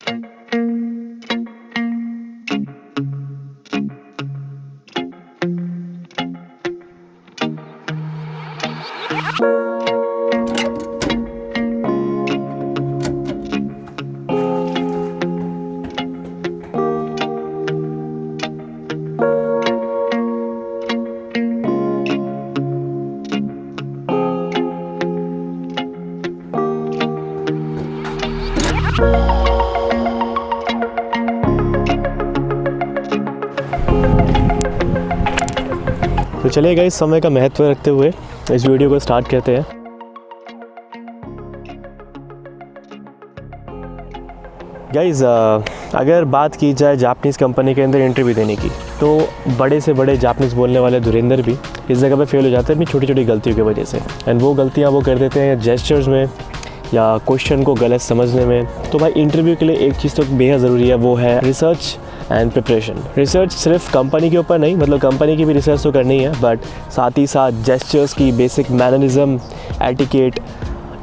तो चलिए गाइस, समय का महत्व रखते हुए इस वीडियो को स्टार्ट करते हैं। गाइस, अगर बात की जाए जापानीज़ कंपनी के अंदर इंटरव्यू देने की, तो बड़े से बड़े जापानीज़ बोलने वाले धुरेंद्र भी इस जगह पे फेल हो जाते हैं अपनी छोटी छोटी गलतियों की वजह से। एंड वो गलतियाँ वो कर देते हैं जेस्चर्स में या क्वेश्चन को गलत समझने में। तो भाई इंटरव्यू के लिए एक चीज़ तो बेहद ज़रूरी है, वो है रिसर्च एंड प्रिपरेशन। रिसर्च सिर्फ कंपनी के ऊपर नहीं, मतलब कंपनी की भी रिसर्च तो करनी है, बट साथ ही साथ जेस्चर्स की, बेसिक मैनरिज्म, एटिकेट,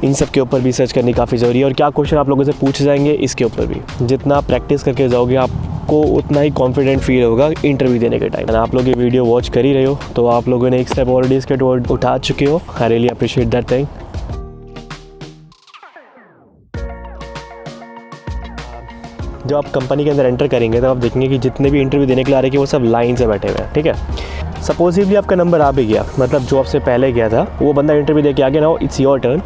इन सब के ऊपर भी रिसर्च करनी काफ़ी ज़रूरी है। और क्या क्वेश्चन आप लोगों से पूछे जाएंगे इसके ऊपर भी जितना प्रैक्टिस करके जाओगे आपको उतना ही कॉन्फिडेंट फील होगा इंटरव्यू देने के टाइम। आप लोग ये वीडियो वॉच कर ही रहे हो तो आप लोगों ने एक स्टेप ऑलरेडी इसके टुवर्ड उठा चुके हो। I really appreciate that thing. जब आप कंपनी के अंदर एंटर करेंगे तो आप देखेंगे कि जितने भी इंटरव्यू देने के लिए आ रहे हैं वो सब लाइन से बैठे हुए हैं, ठीक है। सपोजिवली आपका नंबर आ भी गया, मतलब जो आपसे पहले गया था वो बंदा इंटरव्यू दे के आ गया, ना इट्स योर टर्न,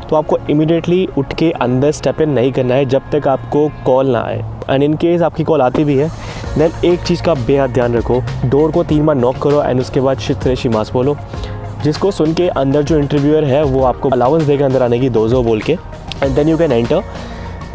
तो आपको इमीडिएटली उठ के अंदर स्टेप इन नहीं करना है जब तक आपको कॉल ना आए। एंड इन केस आपकी कॉल आती भी है, देन एक चीज़ का बेहद ध्यान रखो, डोर को 3 बार नॉक करो एंड उसके बाद शिमास बोलो, जिसको सुन के अंदर जो इंटरव्यूअर है वो आपको अलाउंस देगा अंदर आने की, दोजो बोल के, and then you can enter.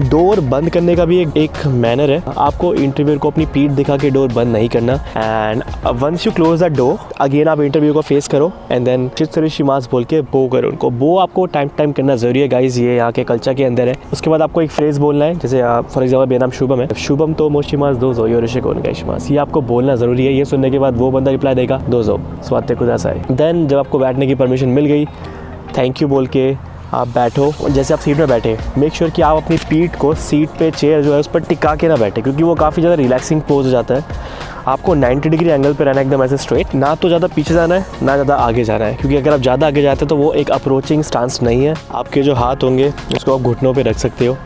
Door बंद करने का भी एक मैनर है, आपको इंटरव्यूअर को अपनी पीठ दिखा के डोर बंद नहीं करना। And once you close the door again आप इंटरव्यू को फेस करो एंड देन शिमास बोल के बो करो उनको। बो आपको टाइम करना ज़रूरी है गाइज, ये यहाँ के कल्चर के अंदर है। उसके बाद आपको एक फ्रेज़ बोलना है, जैसे फॉर एग्जाम्पल मेरा नाम शुभम है, शुभम तो मोशिमास दोजो योरिशिकोन गाइशिमास, ये आपको बोलना ज़रूरी है। ये सुनने के बाद वो बंदा रिप्लाई देगा दोजो स्वाते कुदासाई। देन जब आपको बैठने की परमिशन मिल गई, थैंक यू बोल के आप बैठो। जैसे आप सीट में बैठे, मेक श्योर कि आप अपनी पीठ को सीट पे, चेयर जो है उस पर टिका के ना बैठे, क्योंकि वो काफ़ी ज़्यादा रिलैक्सिंग पोज हो जाता है। आपको 90 डिग्री एंगल पे रहना है, एकदम ऐसे स्ट्रेट, ना तो ज़्यादा पीछे जाना है ना ज़्यादा आगे जाना है, क्योंकि अगर आप ज़्यादा आगे जाते हैं तो वो एक अप्रोचिंग स्टांस नहीं है। आपके जो हाथ होंगे उसको आप घुटनों पर रख सकते हो।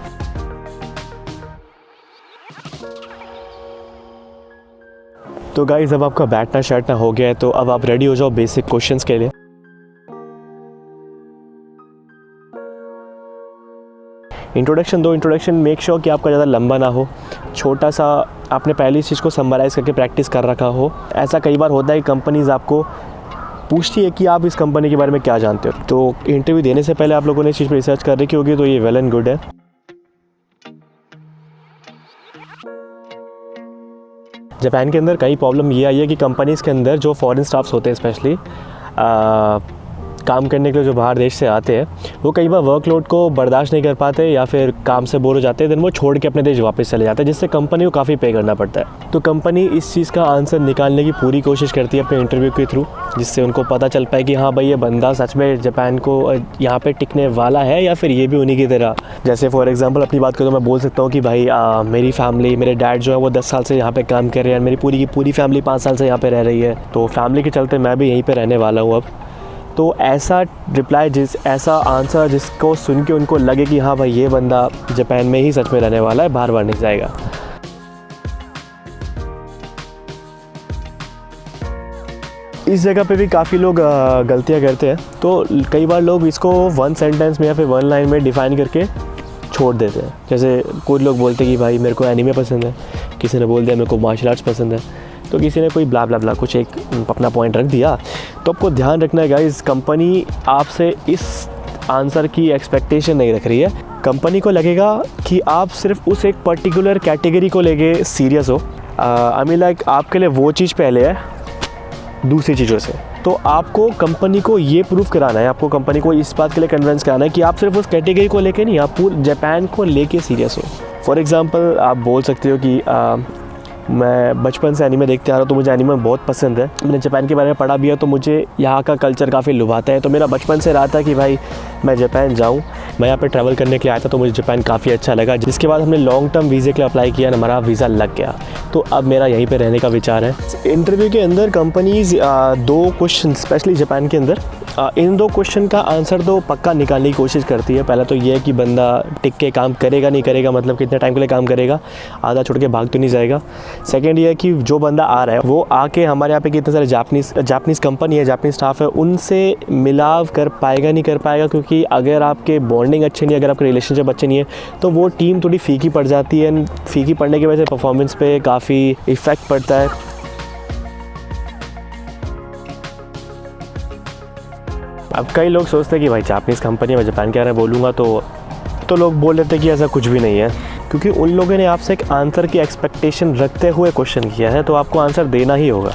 तो गाइस, अब आपका बैठना हो गया है, तो अब आप रेडी हो जाओ बेसिक क्वेश्चंस के लिए। इंट्रोडक्शन मेक श्योर कि आपका ज़्यादा लंबा ना हो, छोटा सा आपने पहली चीज़ को समराइज़ करके प्रैक्टिस कर रखा हो। ऐसा कई बार होता है कि कंपनीज़ आपको पूछती है कि आप इस कंपनी के बारे में क्या जानते हो, तो इंटरव्यू देने से पहले आप लोगों ने इस चीज़ पर रिसर्च कर रखी होगी, तो ये वेल एंड गुड है। जापान के अंदर कई प्रॉब्लम ये आई है कि कंपनीज़ के अंदर जो फॉरेन स्टाफ्स होते हैं स्पेशली काम करने के लिए जो बाहर देश से आते हैं, वो कई बार वर्कलोड को बर्दाश्त नहीं कर पाते या फिर काम से बोर हो जाते हैं, देन वो छोड़ के अपने देश वापस चले जाते हैं, जिससे कंपनी को काफ़ी पे करना पड़ता है। तो कंपनी इस चीज़ का आंसर निकालने की पूरी कोशिश करती है अपने इंटरव्यू के थ्रू, जिससे उनको पता चल पाए कि हाँ भाई ये बंदा सच में जापान को यहाँ पे टिकने वाला है या फिर ये भी उन्हीं की तरह। जैसे फॉर एग्जांपल अपनी बात करूँ तो मैं बोल सकता हूँ कि भाई मेरी फैमिली, मेरे डैड जो है वो 10 साल से यहाँ पे काम कर रहे हैं, मेरी पूरी की पूरी फैमिली 5 साल से यहाँ पे रह रही है, तो फैमिली के चलते मैं भी यहीं पर रहने वाला हूँ अब। तो ऐसा रिप्लाई, ऐसा आंसर जिसको सुन के उनको लगे कि हाँ भाई ये बंदा जापान में ही सच में रहने वाला है, बार बार नहीं जाएगा। इस जगह पे भी काफ़ी लोग गलतियाँ करते हैं, तो कई बार लोग इसको 1 सेंटेंस में या फिर 1 लाइन में डिफ़ाइन करके छोड़ देते हैं। जैसे कुछ लोग बोलते हैं कि भाई मेरे को एनीमे पसंद है, किसी ने बोल दिया मेरे को मार्शल आर्ट्स पसंद है, तो किसी ने कोई ब्ला ब्ला ब्ला कुछ एक अपना पॉइंट रख दिया। तो आपको ध्यान रखना है गाइस, कंपनी आपसे इस आंसर की एक्सपेक्टेशन नहीं रख रही है। कंपनी को लगेगा कि आप सिर्फ उस एक पर्टिकुलर कैटेगरी को लेके सीरियस हो। आई मीन लाइक आपके लिए वो चीज़ पहले है दूसरी चीज़ों से। तो आपको कंपनी को ये प्रूफ कराना है, आपको कंपनी को इस बात के लिए कन्विंस कराना है कि आप सिर्फ उस कैटेगरी को लेके नहीं, आप पूरे जापान को लेके सीरियस हो। फॉर एग्ज़ाम्पल आप बोल सकते हो कि मैं बचपन से एनीमे देखते आ रहा हूँ, तो मुझे एनीमे बहुत पसंद है। मैंने जापान के बारे में पढ़ा भी है, तो मुझे यहाँ का कल्चर काफ़ी लुभाता है। तो मेरा बचपन से रहा था कि भाई मैं जापान जाऊँ। मैं यहाँ पे ट्रैवल करने के लिए आया था, तो मुझे जापान काफ़ी अच्छा लगा। जिसके बाद हमने लॉन्ग टर्म वीज़े के लिए अप्लाई किया, हमारा वीज़ा लग गया, तो अब मेरा यहीं पे रहने का विचार है। इंटरव्यू के अंदर कंपनीज़ 2 क्वेश्चन, स्पेशली जापान के अंदर, इन 2 क्वेश्चन का आंसर तो पक्का निकालने की कोशिश करती है। पहला तो ये है कि बंदा टिक के काम करेगा नहीं करेगा, मतलब कितने टाइम के लिए काम करेगा, आधा छोड़ के भाग तो नहीं जाएगा। सेकंड ये है कि जो बंदा आ रहा है वो आके हमारे यहाँ पे कितने सारे जापानीज़ कंपनी है, जापानीज़ स्टाफ है, उनसे मिलाव कर पाएगा नहीं कर पाएगा। क्योंकि अगर आपके बॉन्डिंग अच्छे नहीं है, अगर आपके रिलेशनशिप अच्छे नहीं है, तो वो टीम थोड़ी फीकी पड़ जाती है। फीकी पड़ने की वजह से परफॉर्मेंस पे काफ़ी इफ़ेक्ट पड़ता है। अब कई लोग सोचते हैं कि भाई जापानीज़ कंपनी में जापान के बारे में बोलूँगा तो लोग बोल देते हैं कि ऐसा कुछ भी नहीं है, क्योंकि उन लोगों ने आपसे एक आंसर की एक्सपेक्टेशन रखते हुए क्वेश्चन किया है, तो आपको आंसर देना ही होगा।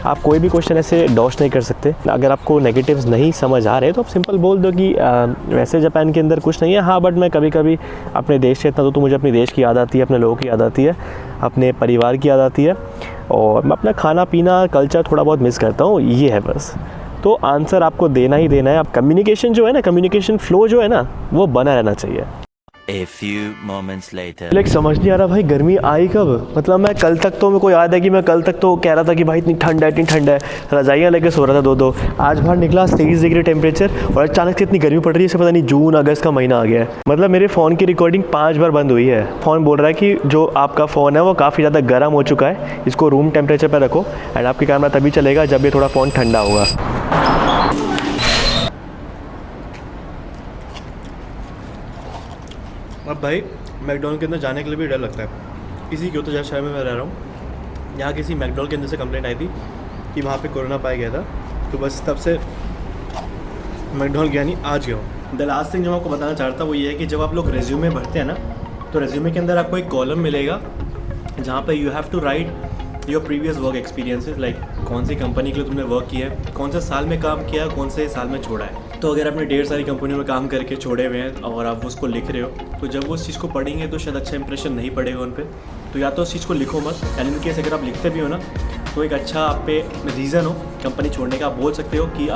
आप कोई भी क्वेश्चन ऐसे डॉश नहीं कर सकते। अगर आपको नेगेटिव्स नहीं समझ आ रहे तो आप सिंपल बोल दो कि वैसे जापान के अंदर कुछ नहीं है, हाँ बट मैं कभी कभी अपने देश से इतना तो मुझे अपने देश की याद आती है, अपने लोगों की याद आती है, अपने परिवार की याद आती है, और मैं अपना खाना पीना कल्चर थोड़ा बहुत मिस करता हूँ, ये है बस। तो आंसर आपको देना ही देना है। आप कम्युनिकेशन जो है ना, कम्युनिकेशन फ्लो जो है ना, वो बना रहना चाहिए। A few moments later. Like समझ नहीं आ रहा भाई गर्मी आई कब। मतलब मैं कल तक तो, मेरे को याद है कि मैं कल तक तो कह रहा था कि भाई इतनी ठंड है, इतनी ठंड है, रजाइयाँ लेके सो रहा था 2-2। आज बाहर निकला 23 डिग्री टेम्परेचर, और अचानक से इतनी गर्मी पड़ रही है, इसे पता नहीं जून अगस्त का महीना आ गया है। मतलब मेरे फ़ोन की रिकॉर्डिंग 5 बार बंद हुई है। फ़ोन बोल रहा है कि जो आपका फ़ोन है वो काफ़ी ज़्यादा गर्म हो चुका है, इसको रूम टेम्परेचर पर रखो, एंड आपकी कैमरा तभी चलेगा जब ये थोड़ा फ़ोन ठंडा होगा। अब भाई मैकडॉनल्ड के अंदर जाने के लिए भी डर लगता है। इसी क्यों तो जहाँ शहर में मैं रह रहा हूँ, यहाँ किसी मैकडॉनल्ड के अंदर से कंप्लेंट आई थी कि वहाँ पे कोरोना पाया गया था, तो बस तब से मैकडॉनल्ड गया नहीं, आज गया हूँ। द लास्ट थिंग जो मैं आपको बताना चाहता हूँ वो ये है कि जब आप लोग रेज्यूमे भरते हैं ना, तो रेज्यूमे के अंदर आपको एक कॉलम मिलेगा जहाँ पर you have to write your previous work experiences, like कौन सी कंपनी के लिए तुमने वर्क किया है, कौन से साल में काम किया है, कौन से साल में छोड़ा है। तो अगर आपने ढेर सारी कंपनियों में काम करके छोड़े हुए हैं और आप उसको लिख रहे हो, तो जब वो उस चीज़ को पढ़ेंगे तो शायद अच्छा इंप्रेशन नहीं पड़ेगा उन पर। तो या तो उस चीज़ को लिखो मत, एंड इन केस अगर आप लिखते भी हो ना, तो एक अच्छा आप पे रीज़न हो कंपनी छोड़ने का। आप बोल सकते हो कि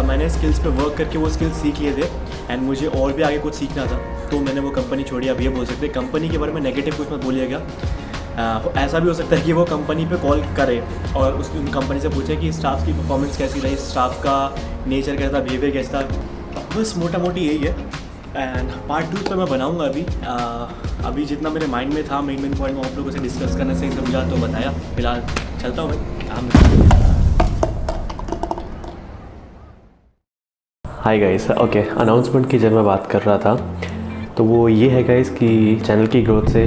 मैंने स्किल्स पे वर्क करके वो स्किल्स सीख लिए थे, एंड मुझे और भी आगे कुछ सीखना था, तो मैंने वो कंपनी छोड़ी। आप ये बोल सकते हैं। कंपनी के बारे में नेगेटिव कुछ मत बोलिएगा। ऐसा भी हो सकता है कि वो कंपनी पे कॉल करे और उस कंपनी से पूछे कि स्टाफ की परफॉर्मेंस कैसी रही, स्टाफ का नेचर कैसा था, बिहेवियर कैसा था। बस मोटा मोटी यही है। एंड पार्ट 2 पे मैं बनाऊंगा। अभी जितना मेरे माइंड में था मेन पॉइंट में आप लोगों से डिस्कस करने से समझा तो बताया। फिलहाल चलता हूँ भाई। हाय गाइस, ओके, अनाउंसमेंट की जब मैं बात कर रहा था तो वो ये है गाइस कि चैनल की ग्रोथ से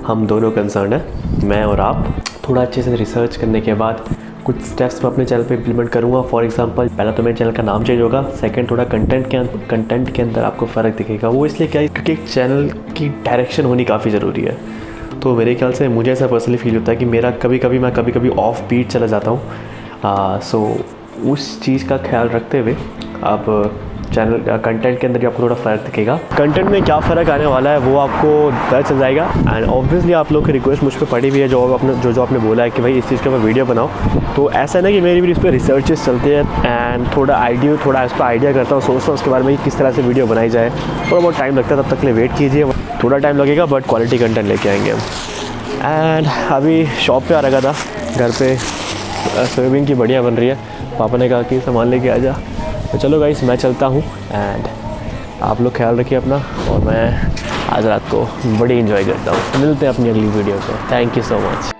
हम दोनों कंसर्न हैं, मैं और आप। थोड़ा अच्छे से रिसर्च करने के बाद कुछ स्टेप्स मैं अपने चैनल पे इम्प्लीमेंट करूँगा। फॉर एग्जांपल, पहला तो मेरे चैनल का नाम चेंज होगा। सेकंड, थोड़ा कंटेंट के अंदर आपको फ़र्क दिखेगा। वो इसलिए क्या है क्योंकि एक चैनल की डायरेक्शन होनी काफ़ी ज़रूरी है। तो मेरे ख्याल से मुझे ऐसा पर्सनली फील होता है कि मेरा कभी कभी ऑफ बीट चला जाता हूँ। सो उस चीज़ का ख्याल रखते हुए अब चैनल कंटेंट के अंदर भी आपको थोड़ा फ़र्क दिखेगा। कंटेंट में क्या फ़र्क आने वाला है वो आपको पता चल जाएगा। एंड ऑब्वियसली आप लोग की रिक्वेस्ट मुझ पर पड़ी हुई है, जो आपने बोला है कि भाई इस चीज़ का मैं वीडियो बनाओ। तो ऐसा नहीं कि मेरी भी इस पर रिसर्चेस चलते हैं एंड थोड़ा इस पर आइडिया करता हूँ, सोचता हूँ उसके बारे में किस तरह से वीडियो बनाई जाए। थोड़ा बहुत टाइम लगता है, तब तक के लिए वेट कीजिए। थोड़ा टाइम लगेगा बट क्वालिटी कंटेंट लेके आएंगे हम। एंड अभी शॉप पे आ रखा था, घर पे सोयाबीन की बढ़िया बन रही है। पापा ने कहा कि सामान लेके आ जा, तो चलो गाइस मैं चलता हूँ। एंड आप लोग ख्याल रखिए अपना, और मैं आज रात को बड़ी इंजॉय करता हूँ। मिलते हैं अपनी अगली वीडियो पे। Thank you so much.